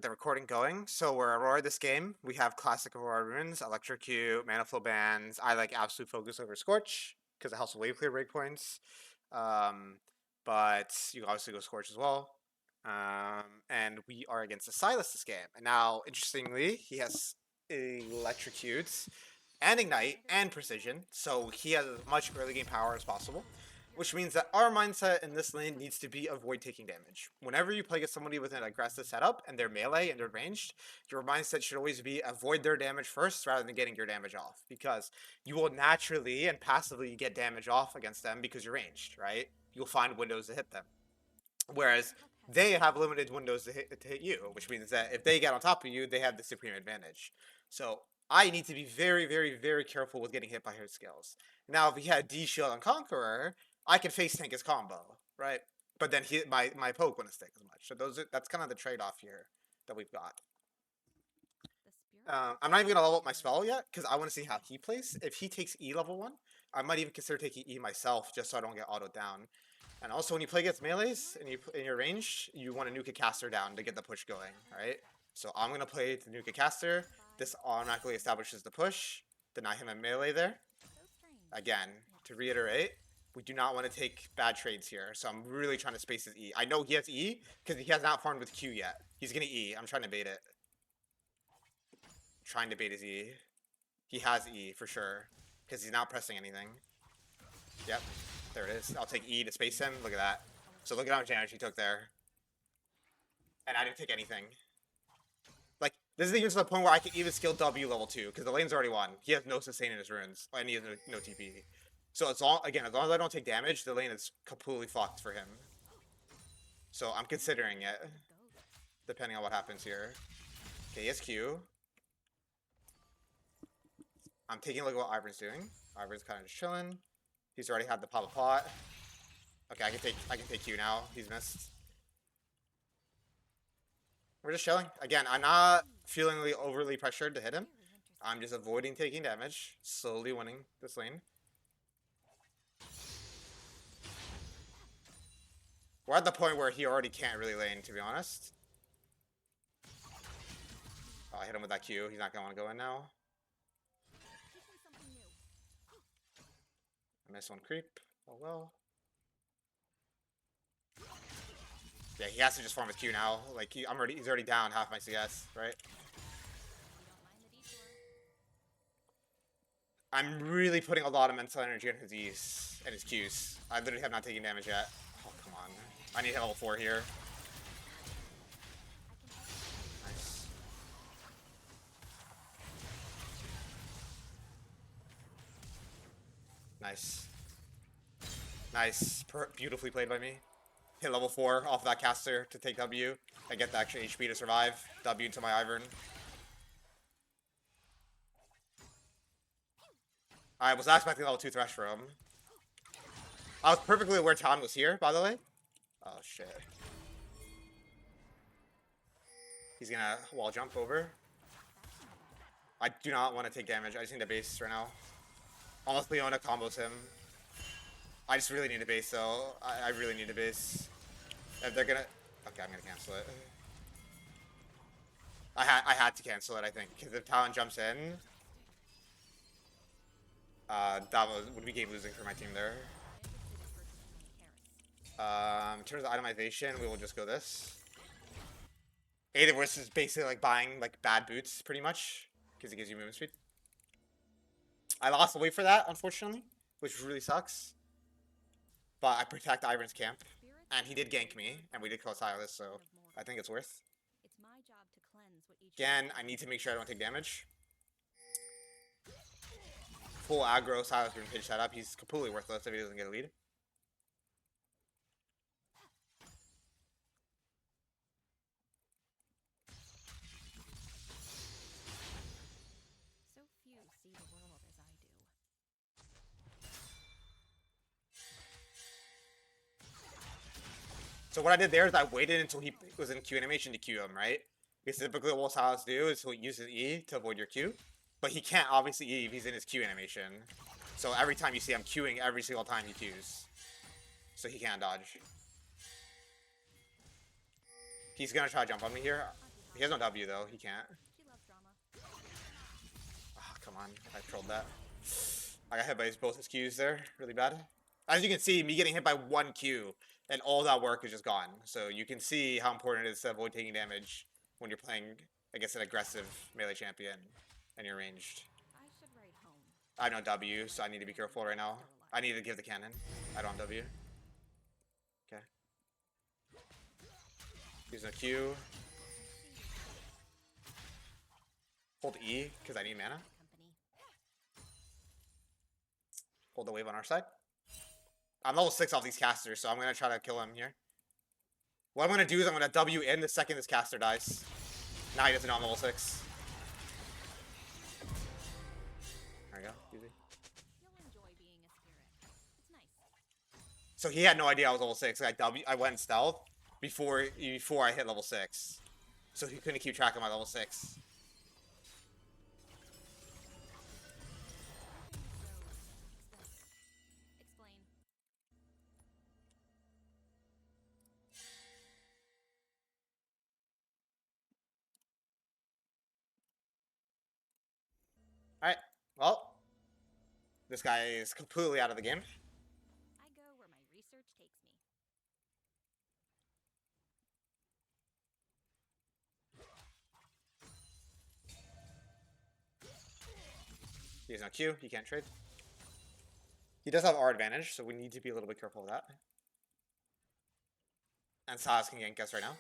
get the recording going. So we're Aurora this game. We have classic Aurora runes, Electrocute, Mana Flow Bands. I like Absolute Focus over Scorch because it helps wave clear breakpoints. Um, but you can obviously go Scorch as well. And we are against the Sylas this game. And now, interestingly, he has Electrocute and Ignite and Precision. So he has as much early game power as possible, which means that our mindset in this lane needs to be avoid taking damage. Whenever you play against somebody with an aggressive setup and they're melee and they're ranged, your mindset should always be avoid their damage first rather than getting your damage off, because you will naturally and passively get damage off against them because you're ranged, right? You'll find windows to hit them. Whereas they have limited windows to hit you, which means that if they get on top of you, they have the supreme advantage. So I need to be very, very, very careful with getting hit by her skills. Now, if he had D Shield on Conqueror, I can face tank his combo, right? But then my poke wouldn't stick as much. So that's kind of the trade-off here that we've got. I'm not even gonna level up my spell yet because I want to see how he plays. If he takes E level 1, I might even consider taking E myself just so I don't get autoed down. And also, when you play against melees and in your range, you want to nuke a caster down to get the push going, right? So I'm gonna play the nuke a caster. This automatically establishes the push. Deny him a melee there. Again, to reiterate, we do not want to take bad trades here. So I'm really trying to space his E. I know he has E because he has not farmed with Q yet. He's gonna E. I'm trying to bait it. Trying to bait his E. He has E for sure because he's not pressing anything. Yep. There it is. I'll take E to space him. Look at that. So look at how much damage he took there. And I didn't take anything. Like, this is even to the point where I can even skill W level 2, because the lane's already won. He has no sustain in his runes, and he has no TP. So as long as I don't take damage, the lane is completely fucked for him. So I'm considering it, depending on what happens here. Okay, he has Q. I'm taking a look at what Ivern's doing. Ivern's kind of just chilling. He's already had the pop a pot. Okay, I can take Q now. He's missed. We're just chilling. Again, I'm not feeling really overly pressured to hit him. I'm just avoiding taking damage. Slowly winning this lane. We're at the point where he already can't really lane, to be honest. Oh, I hit him with that Q. He's not going to want to go in now. I missed one creep. Oh well. Yeah, he has to just farm his Q now. Like, he's already down half my CS, right? I'm really putting a lot of mental energy on his E's and his Q's. I literally have not taken damage yet. Oh, come on. I need level 4 here. Nice. Nice. Nice. Beautifully played by me. Hit level 4 off that caster to take W. I get the extra HP to survive. W into my Ivern. I was not expecting level 2 Thresh for him. I was perfectly aware Talon was here, by the way. Oh, shit. He's gonna wall jump over. I do not want to take damage. I just need a base right now. Unless Leona combos him. I just really need a base, though. I really need a base. If they're gonna... Okay, I'm gonna cancel it. I had to cancel it, I think. Because if Talon jumps in... that would be game losing for my team there. In terms of itemization, we will just go this. Either worse is basically like buying like bad boots, pretty much, because it gives you movement speed. I lost the weight for that, unfortunately, which really sucks. But I protect Ivern's camp, and he did gank me, and we did kill Sylas, so I think it's worth. Again, I need to make sure I don't take damage. Full aggro, Sylas doing pitch setup. He's completely worthless if he doesn't get a lead. So what I did there is I waited until he was in Q animation to Q him, right? Because typically what Sylas do is he'll use his E to avoid your Q. But he can't obviously E if he's in his Q animation. So every time you see him Qing, every single time he Qs. So he can't dodge. He's gonna try to jump on me here. He has no W though. He can't. She loves drama. Oh, come on. I trolled that. I got hit by both his Qs there. Really bad. As you can see, me getting hit by one Q and all that work is just gone. So you can see how important it is to avoid taking damage when you're playing against an aggressive melee champion and you're ranged. I should write home. I have no W, so I need to be careful right now. I need to give the cannon. I don't have W. Okay. Use a Q. Hold E, because I need mana. Hold the wave on our side. I'm level 6 off these casters, so I'm going to try to kill him here. What I'm going to do is I'm going to W in the second this caster dies. Now he doesn't know I'm level 6. There we go. Easy. You'll enjoy being a spirit. It's nice. So he had no idea I was level 6. I went stealth before I hit level 6. So he couldn't keep track of my level 6. Explain. Alright. Well, this guy is completely out of the game. I go where my research takes me. He has no Q. He can't trade. He does have our advantage, so we need to be a little bit careful of that. And Sylas can gank us right now.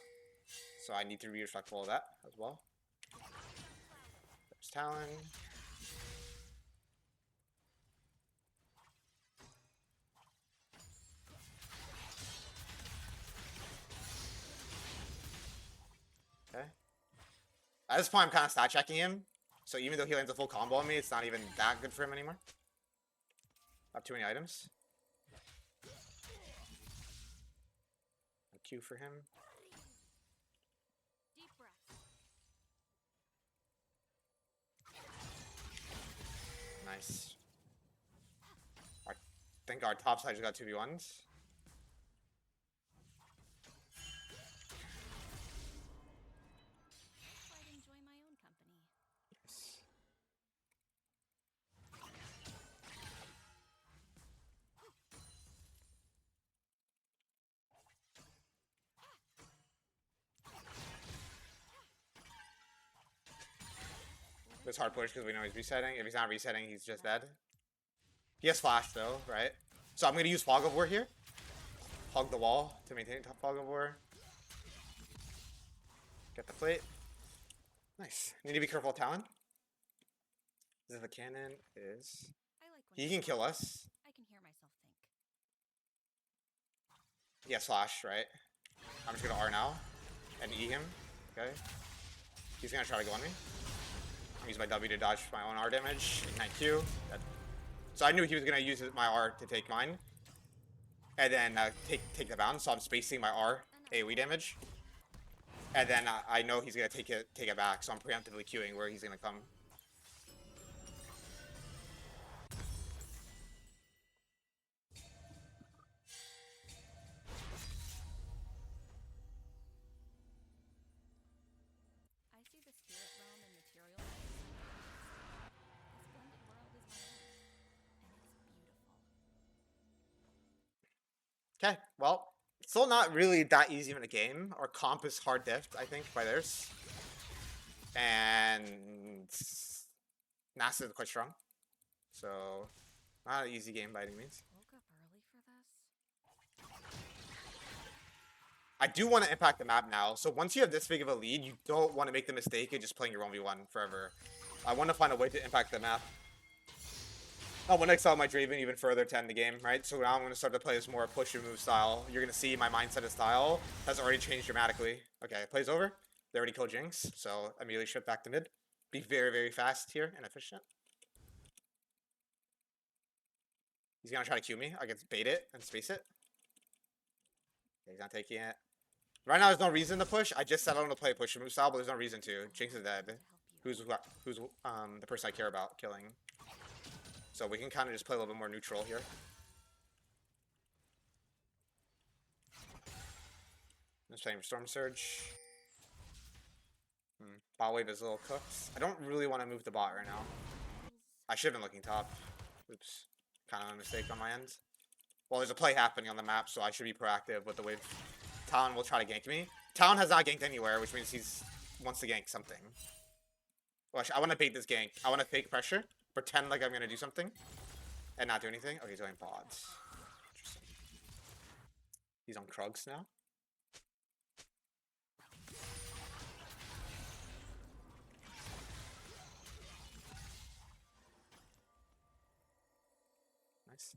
So I need to be respectful of that as well. There's Talon. Okay. At this point, I'm kind of stat checking him. So even though he lands a full combo on me, it's not even that good for him anymore. I have too many items. A Q for him. Deep breath. Nice. I think our top side just got 2v1s. I'd enjoy my own company. Yes. It's hard push because we know he's resetting. If he's not resetting, he's just dead. He has flash though, right? So I'm going to use Fog of War here. Hug the wall to maintain top Fog of War. Get the plate. Nice. Need to be careful of Talon. This is the cannon is... I like when He can kill us. I can hear myself think. He has flash, right? I'm just going to R now. And E him. Okay. He's going to try to go on me. Use my W to dodge my own R damage. Ignite Q. Dead. So I knew he was going to use my R to take mine. And then take the bounce. So I'm spacing my R AoE damage. And then I know he's going to take it back. So I'm preemptively queuing where he's going to come. I see the spirit realm and material realm. This blended world is my own, and it's beautiful. Okay, well, still not really that easy in a game. Our comp is hard diffed, I think, by theirs. And NASA is quite strong. So, not an easy game by any means. Woke up early for this? I do want to impact the map now. So once you have this big of a lead, you don't want to make the mistake of just playing your 1v1 forever. I want to find a way to impact the map. I want to excel my Draven even further to end the game, right? So now I'm going to start to play this more push and move style. You're going to see my mindset of style has already changed dramatically. Okay, play's over. They already killed Jinx, so immediately shift back to mid. Be very, very fast here and efficient. He's going to try to Q me. I can bait it and space it. Okay, he's not taking it. Right now, there's no reason to push. I just said I want to play push and move style, but there's no reason to. Jinx is dead. Who's the person I care about killing? So we can kind of just play a little bit more neutral here. I'm just playing Storm Surge. Bot wave is a little cooked. I don't really want to move the bot right now. I should have been looking top. Oops. Kind of a mistake on my end. Well, there's a play happening on the map, so I should be proactive with the wave. Talon will try to gank me. Talon has not ganked anywhere, which means he's wants to gank something. Well, I want to bait this gank. I want to fake pressure, pretend like I'm going to do something, and not do anything. Okay, he's going pods. Interesting. He's on Krugs now. Nice.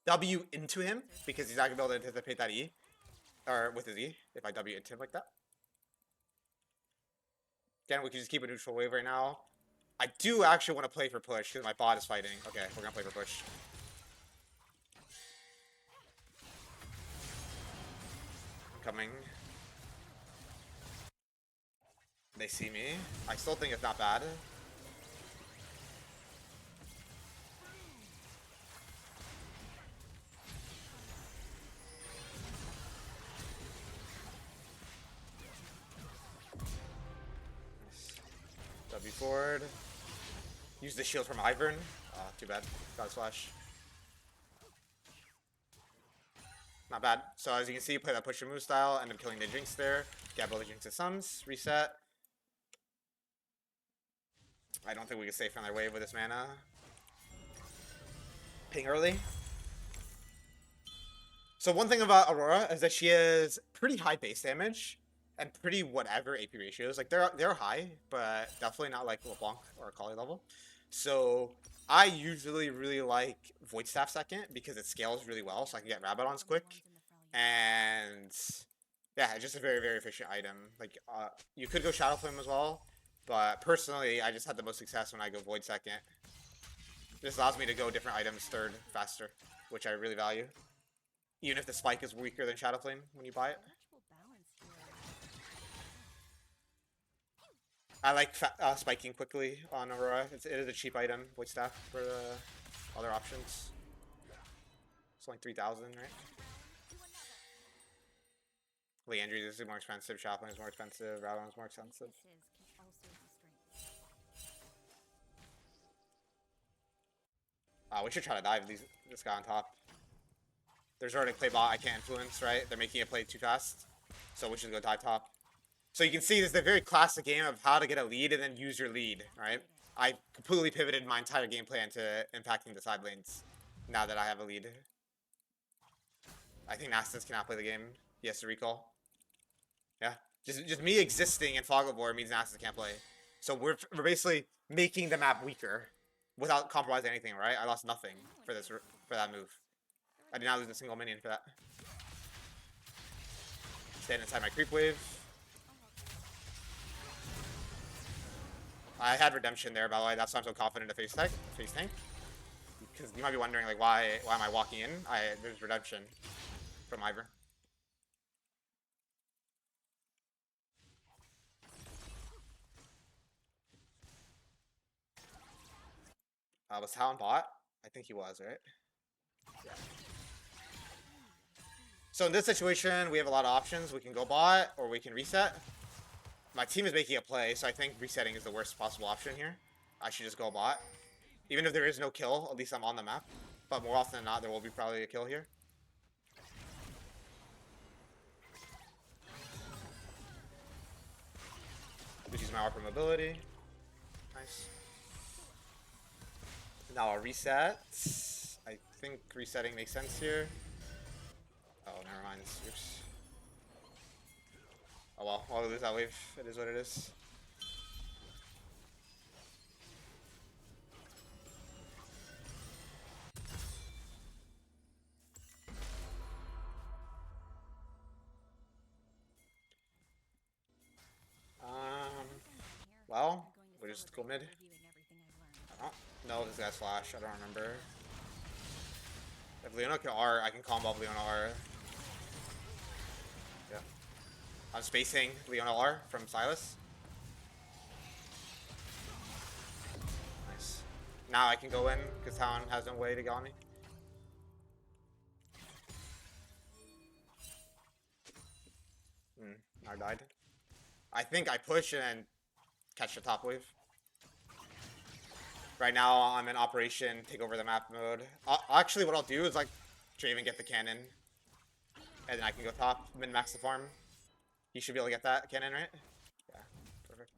W into him, because he's not going to be able to anticipate that E. Or with his E, if I W into him like that. Again, we can just keep a neutral wave right now. I do actually want to play for push, because my bot is fighting. Okay, we're going to play for push. I'm coming. They see me. I still think it's not bad. W forward. Use the shield from Ivern. Too bad. Got his flash. Not bad. So as you can see, play that push and move style. End up killing the Jinx there. Get both the Jinx's sums. Reset. I don't think we can safe on their wave with this mana. Ping early. So one thing about Aurora is that she has pretty high base damage and pretty whatever AP ratios. Like they're high, but definitely not like LeBlanc or Kali level. So I usually really like Void Staff second because it scales really well, so I can get Rabadons quick. And yeah, it's just a very, very efficient item. Like you could go Shadow Flame as well, but personally I just had the most success when I go Void second. This allows me to go different items third faster, which I really value. Even if the spike is weaker than Shadow Flame when you buy it. I like spiking quickly on Aurora. It is a cheap item, Void Staff, for the other options. It's only 3,000, right? Leandry is more expensive, Shoplin is more expensive, Rabadon is more expensive. We should try to dive this guy on top. There's already a play bot I can't influence, right? They're making a play too fast. So we should go dive top. So you can see this is a very classic game of how to get a lead and then use your lead, right? I completely pivoted my entire game plan to impacting the side lanes now that I have a lead. I think Nastus cannot play the game. He has to recall. Yeah. Just me existing in Fog of War means Nastus can't play. So we're basically making the map weaker without compromising anything, right? I lost nothing for that move. I did not lose a single minion for that. Stand inside my creep wave. I had redemption there, by the way. That's why I'm so confident to face tank. Because you might be wondering, like, why am I walking in? There's redemption from Ivern. Was Talon bot? I think he was, right? Yeah. So in this situation, we have a lot of options. We can go bot, or we can reset. My team is making a play, so I think resetting is the worst possible option here. I should just go bot. Even if there is no kill, at least I'm on the map. But more often than not, there will be probably a kill here. Just use my ARPA mobility. Nice. Now I'll reset. I think resetting makes sense here. Oh, never mind. Oops. Oh well, I'll lose that wave. It is what it is. Well, we'll just go mid. I don't know this guy's flash. I don't remember. If Leona can R, I can combo up Leona R. Yeah. I'm spacing Leona R from Sylas. Nice. Now I can go in because Talon has no way to get on me. I died. I think I push and then catch the top wave. Right now, I'm in Operation Take Over the Map mode. Actually, what I'll do is like Draven get the cannon, and then I can go top, min-max the farm. You should be able to get that cannon, right? Yeah, perfect.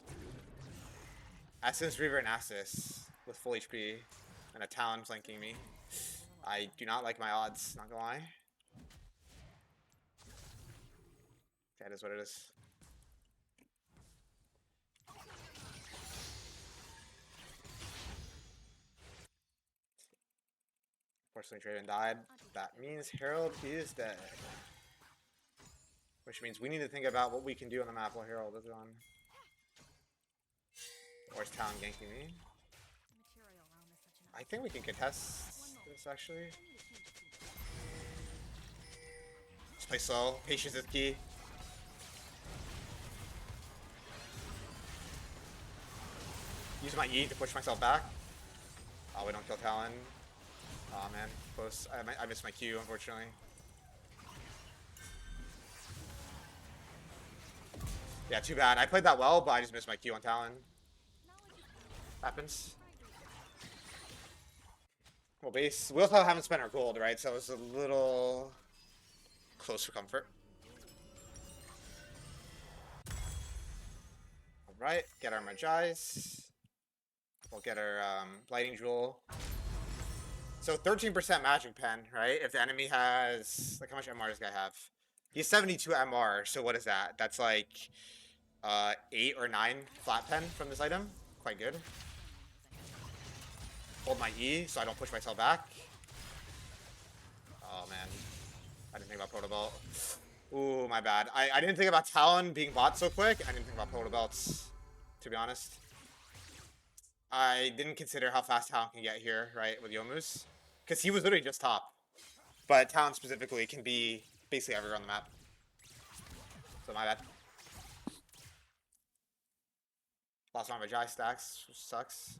Essence, Reaver, and Nasus with full HP, and a Talon flanking me. I do not like my odds, not gonna lie. That is what it is. Unfortunately, Draven died. That means Herald is dead. Which means we need to think about what we can do on the map while Herald is on. Or is Talon ganking me? I think we can contest this actually. Let's play slow. Patience is key. Use my E to push myself back. Oh, we don't kill Talon. Oh man, close. I missed my Q, unfortunately. Yeah, too bad. I played that well, but I just missed my Q on Talon. Happens. Well, base. We also haven't spent our gold, right? So it's a little close for comfort. Alright, get our Magize. We'll get our Lighting Jewel. So 13% Magic Pen, right? If the enemy has... Like, how much MR does this guy have? He has 72 MR, so what is that? That's like 8 or 9 flat pen from this item. Quite good. Hold my E so I don't push myself back. Oh man. I didn't think about Proto Belt. Ooh, my bad. I didn't think about Talon being bought so quick. I didn't think about Proto Belts, to be honest. I didn't consider how fast Talon can get here, right, with Yomu's. Because he was literally just top. But Talon specifically can be basically everywhere on the map. So my bad. Lost my Magize stacks, which sucks.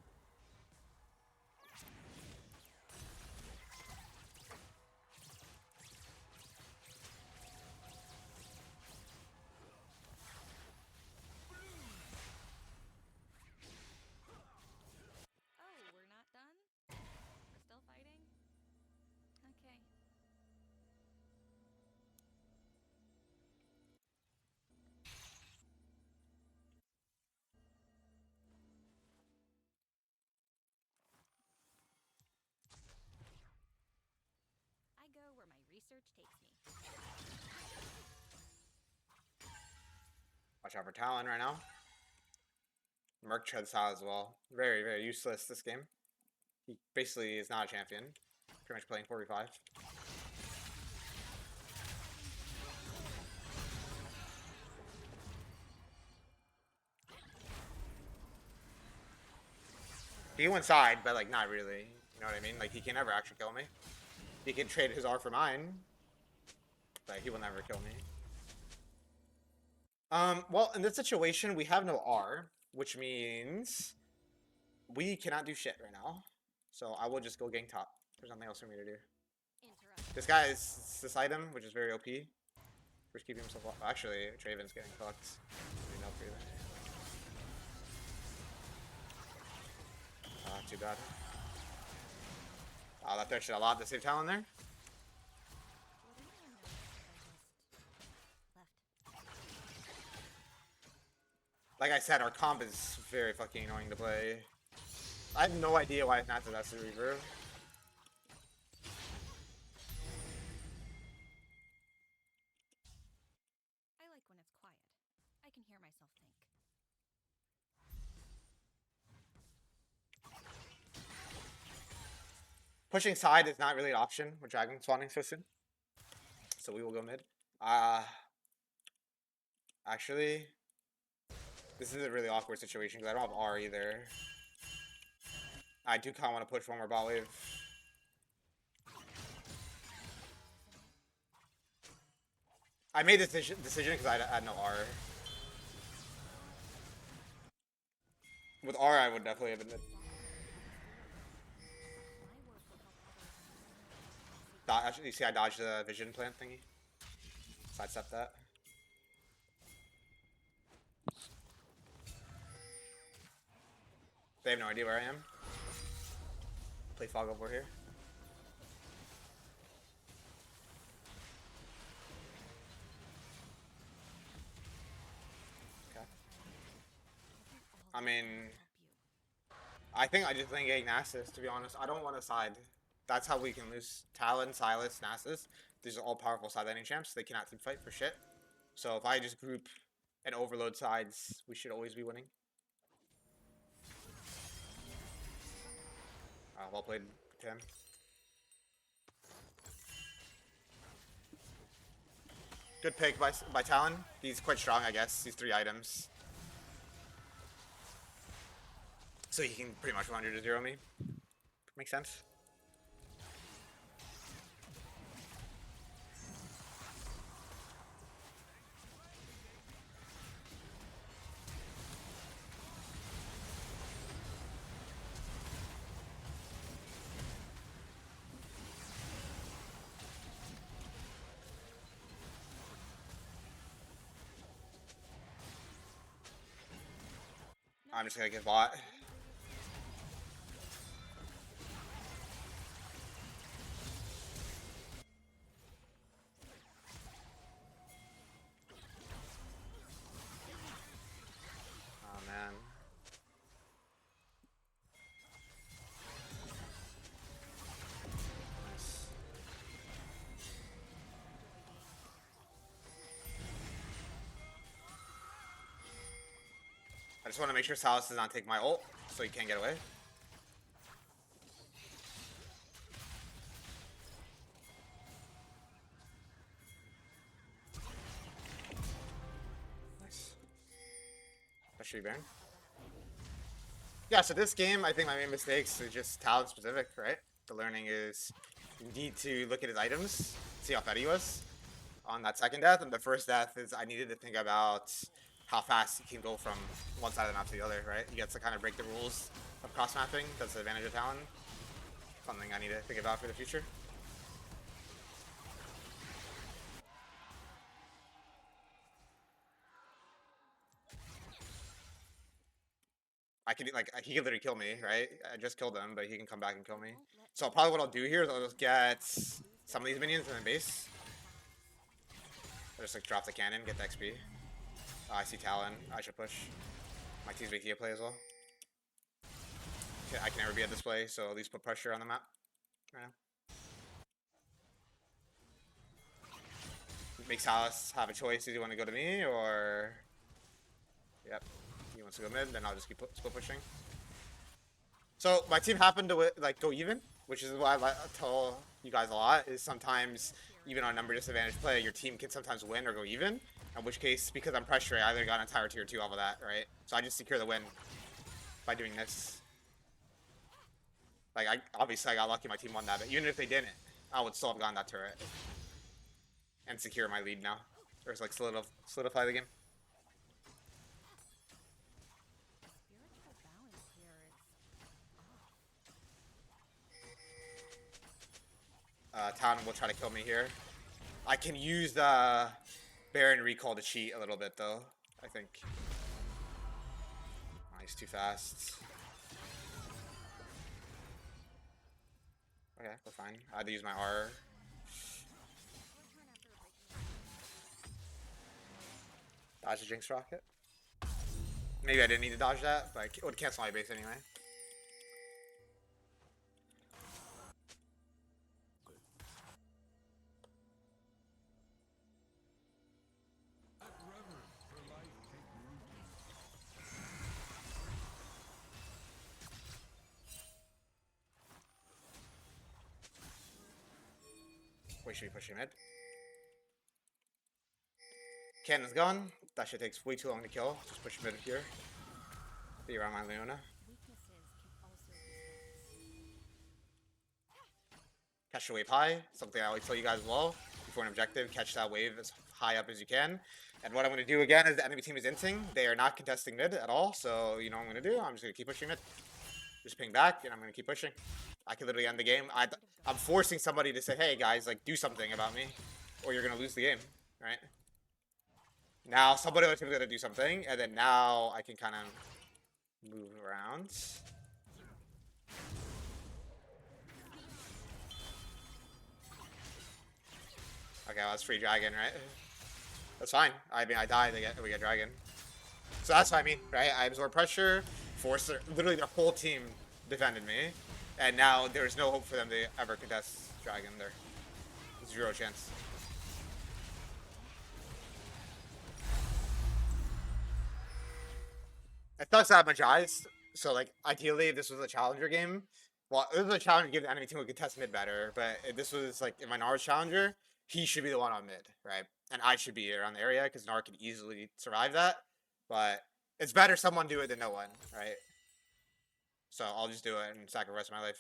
Watch out for Talon right now. Merc treads out as well. Very, very useless this game. He basically is not a champion. Pretty much playing 4v5. He can win side, but like not really. You know what I mean? Like he can never actually kill me. He can trade his R for mine, but he will never kill me. Well, in this situation, we have no R, which means we cannot do shit right now. So I will just go gank top. There's nothing else for me to do. This guy is this item, which is very OP. First keeping himself alive. Actually, Draven's getting fucked. Too bad. Oh, that threat should a lot to save Talon there. Like I said, our comp is very fucking annoying to play. I have no idea why it's not the best Reaver. I like when it's quiet. I can hear myself think. Pushing side is not really an option with Dragon spawning so soon. So we will go mid. Actually, this is a really awkward situation because I don't have R either. I do kind of want to push one more bot wave. I made this decision because I had no R. With R, I would definitely have been mid. Actually, you see I dodged the vision plant thingy. Sidestep that. They have no idea where I am. Play fog over here. Okay. I mean, I think I just think getting Nasus, to be honest. I don't want to side. That's how we can lose. Talon, Sylas, Nasus. These are all powerful side laning champs. They cannot team fight for shit. So if I just group and overload sides, we should always be winning. Well played, Tim. Good pick by Talon. He's quite strong, I guess. These 3 items. So he can pretty much 100-0 me. Makes sense. I'm just gonna get bought. Oh man. Nice. I just want to make sure Sylas does not take my ult, so he can't get away. Nice. That should be Baron. Yeah, so this game, I think my main mistakes are just talent specific, right? The learning is you need to look at his items, see how fed he was on that second death, and the first death is I needed to think about how fast he can go from one side of the map to the other, right? He gets to kind of break the rules of cross mapping. That's the advantage of talent. Something I need to think about for the future. I can like he can literally kill me, right? I just killed him, but he can come back and kill me. So probably what I'll do here is I'll just get some of these minions in the base. I'll just like drop the cannon, get the XP. I see Talon. I should push. My team's making a play as well. Okay, I can never be at this play, so at least put pressure on the map right now. Make Sylas have a choice. Does he want to go to me or? Yep. He wants to go mid, then I'll just keep split pushing. So my team happened to like go even, which is why I tell you guys a lot. Is sometimes even on number disadvantage play, your team can sometimes win or go even. In which case, because I'm pressuring, I either got an entire tier 2 off of that, right? So I just secure the win by doing this. Like obviously I got lucky my team won that, but even if they didn't, I would still have gotten that turret and secure my lead now, or like solidify the game. Town will try to kill me here. I can use the Baron recall to cheat a little bit though, I think. Oh, he's too fast. Okay, we're fine. I had to use my R. Dodge the Jinx Rocket. Maybe I didn't need to dodge that, but it would cancel my base anyway. We should be pushing mid. Cannon's gone. That shit takes way too long to kill. Just push mid here. Be around my Leona. Catch the wave high. Something I always tell you guys as well. Before an objective, catch that wave as high up as you can. And what I'm going to do again is the enemy team is inting. They are not contesting mid at all. So you know what I'm going to do? I'm just going to keep pushing mid. Just ping back, and I'm going to keep pushing. I can literally end the game. I'm forcing somebody to say, hey, guys, like, do something about me, or you're going to lose the game, right? Now, somebody else is going to do something, and then now I can kind of move around. Okay, well, that's free dragon, right? That's fine. I mean, I die, we get dragon. So that's what I mean, right? I absorb pressure, force literally their whole team defended me, and now there's no hope for them to ever contest dragon there. Zero chance. It sucks to have much eyes. So like ideally, if this was a challenger game, well, it was a challenger game. The enemy team would contest mid better. But if this was like in my Nars challenger, he should be the one on mid, right? And I should be around the area because Nar could easily survive that. But it's better someone do it than no one, right? So I'll just do it and sacrifice my life.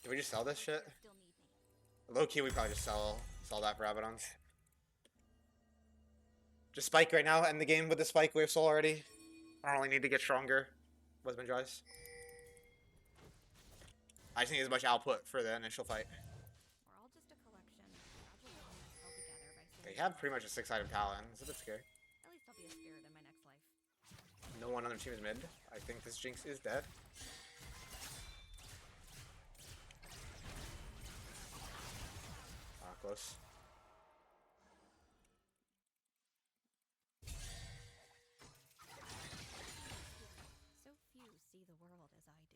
Can we just sell this shit? Low key, we probably just sell that for Abaddons. Just spike right now, end the game with the spike. We have soul already. I don't really need to get stronger. Husband drives. I just need as much output for the initial fight. We're all just a collection of fragile elements held together by They have pretty much a 6-item talent. It's a bit scary. At least I'll be a spirit in my next life. No one on their team is mid. I think this Jinx is dead. Ah, close. So few see the world as I do.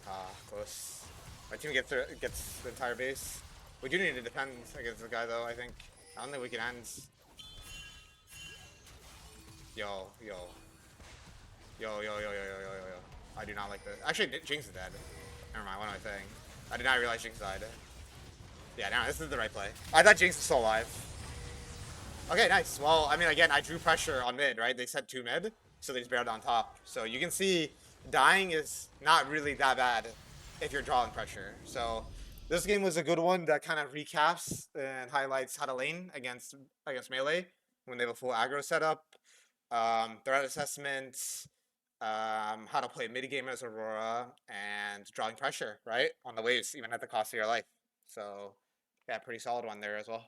Ah, close. My team gets the entire base. We do need to defend against the guy though, I think. I don't think we can end. Yo. I do not like this. Actually, Jinx is dead. Never mind, what am I saying? I did not realize Jinx died. Yeah, no, this is the right play. I thought Jinx was still alive. Okay, nice. Well, I mean, again, I drew pressure on mid, right? They said 2 mid, so they just bailed on top. So you can see dying is not really that bad if you're drawing pressure. So this game was a good one that kind of recaps and highlights how to lane against melee when they have a full aggro setup. Threat assessments, how to play mid game as Aurora, and drawing pressure, right? On the waves, even at the cost of your life. So, yeah, pretty solid one there as well.